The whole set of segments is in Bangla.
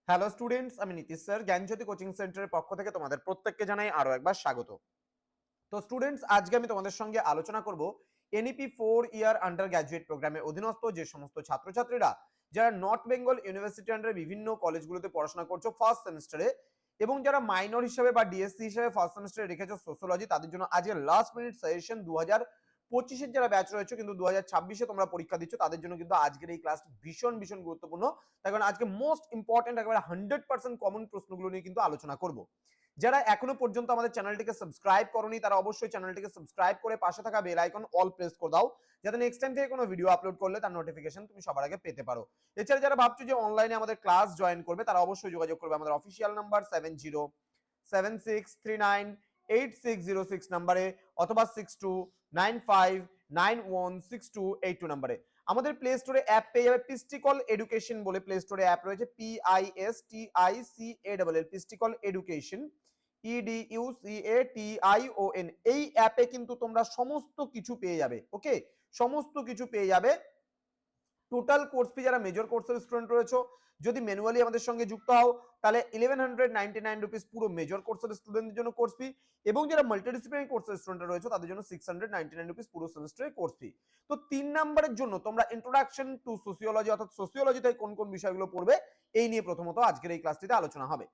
হ্যালো স্টুডেন্টস, আমি নীতিশ স্যার জ্ঞানজ্যোতি কোচিং সেন্টারের পক্ষ থেকে তোমাদের প্রত্যেককে জানাই আরো একবার স্বাগত। তো স্টুডেন্টস, আজকে আমি তোমাদের সঙ্গে আলোচনা করব এনইপি 4 ইয়ার আন্ডার গ্র্যাজুয়েট প্রোগ্রামের অধীনস্থ যে সমস্ত ছাত্রছাত্রীরা যারা নর্থ বেঙ্গল ইউনিভার্সিটি আন্ডারে বিভিন্ন কলেজগুলোতে পড়াশোনা করছো ফার্স্ট সেমিস্টারে, এবং যারা মাইনর হিসেবে বা ডিএসসি হিসেবে ফার্স্ট সেমিস্টারে রেখেছো সোশ্যোলজি, তাদের জন্য আজকে লাস্ট মিনিট সাজেশন 2025-এর যারা ব্যাচ রয়েছে কিন্তু 2026-এ তোমরা পরীক্ষা দিচ্ছ, তাদের জন্য কিন্তু আজকের এই ক্লাস ভীষণ ভীষণ গুরুত্বপূর্ণ। তার কারণ আজকে মোস্ট ইম্পর্টেন্ট একেবারে 100% কমন প্রশ্নগুলো নিয়ে কিন্তু আলোচনা করব। যারা এখনো পর্যন্ত আমাদের চ্যানেলটিকে সাবস্ক্রাইব করোনি তারা অবশ্যই চ্যানেলটিকে সাবস্ক্রাইব করে পাশে থাকা বেল আইকন অল প্রেস করে দাও, যাতে নেক্সট টাইম থেকে কোনো ভিডিও আপলোড করলে তার নোটিফিকেশন তুমি সবার আগে পেতে পারো। এছাড়া যারা ভাবছো যে অনলাইনে আমাদের ক্লাস জয়েন করবে, তারা অবশ্যই যোগাযোগ করবে আমাদের অফিসিয়াল নাম্বার 7076398606 নাম্বারে, অথবা 6295916282 নাম্বারে। আমাদের প্লে স্টোরে অ্যাপ পেয়ে যাবে পিস্টিকল এডুকেশন বলে, প্লে স্টোরে অ্যাপ রয়েছে PISTICALL পিস্টিকল এডুকেশন EDUCATION। এই অ্যাপে কিন্তু তোমরা সমস্ত কিছু পেয়ে যাবে। ওকে, সমস্ত কিছু পেয়ে যাবে। টোটাল কোর্স ফি যারা মেজর কোর্সের স্টুডেন্ট রয়েছে, যদি ম্যানুয়ালি আমাদের সঙ্গে যুক্ত হও তাহলে 1199 রুপিস পুরো মেজর কোর্সের স্টুডেন্টদের জন্য কোর্স ফি, এবং যারা মাল্টিডিসিপ্লিনারি কোর্সের স্টুডেন্ট রয়েছে তাদের জন্য 699 রুপিস পুরো সেমিস্টারের কোর্স ফি। তো 3 নম্বরের জন্য তোমরা ইন্ট্রোডাকশন টু সোসিওলজি অর্থাৎ সোসিওলজিতে কোন কোন বিষয়গুলো পড়বে এই নিয়ে প্রথমত আজকের এই ক্লাসটিতে আলোচনা হবে।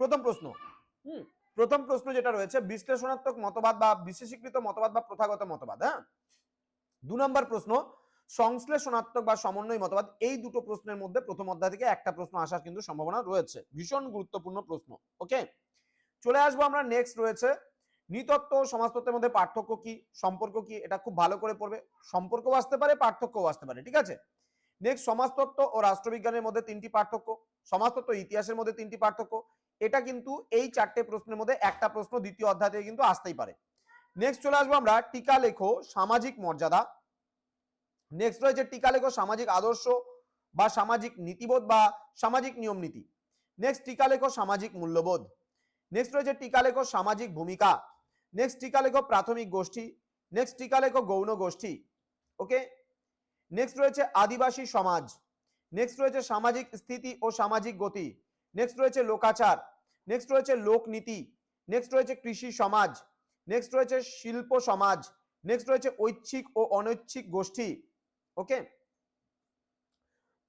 প্রথম প্রশ্ন, প্রথম প্রশ্ন যেটা রয়েছে, বিশ্লেষণাত্মক মতবাদ বা বিশেষীকৃত মতবাদ বা প্রথাগত মতবাদ। হ্যাঁ, 2 নম্বর প্রশ্ন, সংশ্লেষণাত্মক বা সমন্বয় মতবাদ। এই দুটো প্রশ্নের মধ্যে প্রথম অধ্যায় থেকে একটা প্রশ্ন আসার কিন্তু সম্ভাবনা রয়েছে, ভীষণ গুরুত্বপূর্ণ প্রশ্ন। ওকে, চলে আসবো আমরা। নেক্সট রয়েছে নৃতত্ত্ব ও সমাজতত্ত্বের মধ্যে পার্থক্য কি, সম্পর্ক কি, এটা খুব ভালো করে পড়বে। সম্পর্কও আসতে পারে, পার্থক্যও আসতে পারে, ঠিক আছে। নেক্সট, সমাজতত্ত্ব ও রাষ্ট্রবিজ্ঞানের মধ্যে 3টি পার্থক্য, সমাজতত্ত্ব ইতিহাসের মধ্যে 3টি পার্থক্য। এটা কিন্তু এই 4টে প্রশ্নের মধ্যে একটা প্রশ্ন দ্বিতীয় অধ্যায় থেকে কিন্তু আসতেই পারে। নেক্সট চলে আসবো আমরা টিকা লেখো সামাজিক মর্যাদা। নেক্সট রয়েছে টিকা লেখো সামাজিক আদর্শ বা সামাজিক নীতিবোধ বা সামাজিক নিয়ম নীতি। নেক্সট টিকা লেখো সামাজিক মূল্যবোধ। নেক্সট রয়েছে টিকা লেখো সামাজিক ভূমিকা। নেক্সট টিকা লেখো প্রাথমিক গোষ্ঠী। নেক্সট টিকা লেখো গৌণ গোষ্ঠী। ওকে, নেক্সট রয়েছে আদিবাসী সমাজ। নেক্সট রয়েছে সামাজিক স্থিতি ও সামাজিক গতি। নেক্সট রয়েছে লোকাচার। নেক্সট রয়েছে লোকনীতি। নেক্সট রয়েছে কৃষি সমাজ। নেক্সট রয়েছে শিল্প সমাজ। নেক্সট রয়েছে ঐচ্ছিক ও অনৈচ্ছিক গোষ্ঠী। ওকে,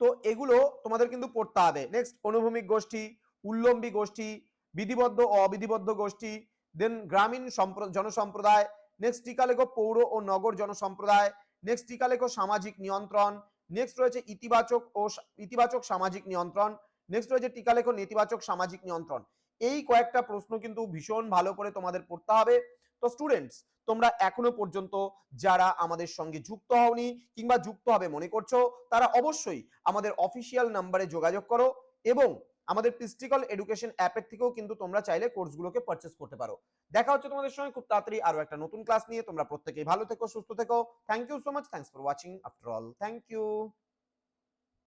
তো এগুলো তোমাদের কিন্তু পড়তে হবে। নেক্সট অনুভূমিক গোষ্ঠী, উল্লম্বী গোষ্ঠী, বিধিবদ্ধ ও অবিধিবদ্ধ গোষ্ঠী, দেন গ্রামীণ জনসম্প্রদায়। নেক্সট টিকা লেখো পৌর ও নগর জনসম্প্রদায়। নেক্সট টিকা লেখো সামাজিক নিয়ন্ত্রণ। নেক্সট রয়েছে ইতিবাচক সামাজিক নিয়ন্ত্রণ। নেক্সট রয়েছে টিকা লেখো নেতিবাচক সামাজিক নিয়ন্ত্রণ। এই কয়েকটা প্রশ্ন কিন্তু ভীষণ ভালো করে তোমাদের পড়তে হবে। তো স্টুডেন্টস, তোমরা এখনো পর্যন্ত যারা আমাদের সঙ্গে যুক্ত হওনি কিংবা যুক্ত হবে মনে করছো, তারা অবশ্যই আমাদের অফিসিয়াল নাম্বারে যোগাযোগ করো, এবং আমাদের পিস্টিকল এডুকেশন অ্যাপের থেকেও কিন্তু তোমরা চাইলে কোর্সগুলোকে পারচেস করতে পারো। দেখা হচ্ছে তোমাদের সঙ্গে খুব তাড়াতাড়ি আরো একটা নতুন ক্লাস নিয়ে। তোমরা প্রত্যেকেই ভালো থেকো, সুস্থ থেকো। Thank you so much, thanks for watching after all, thank you.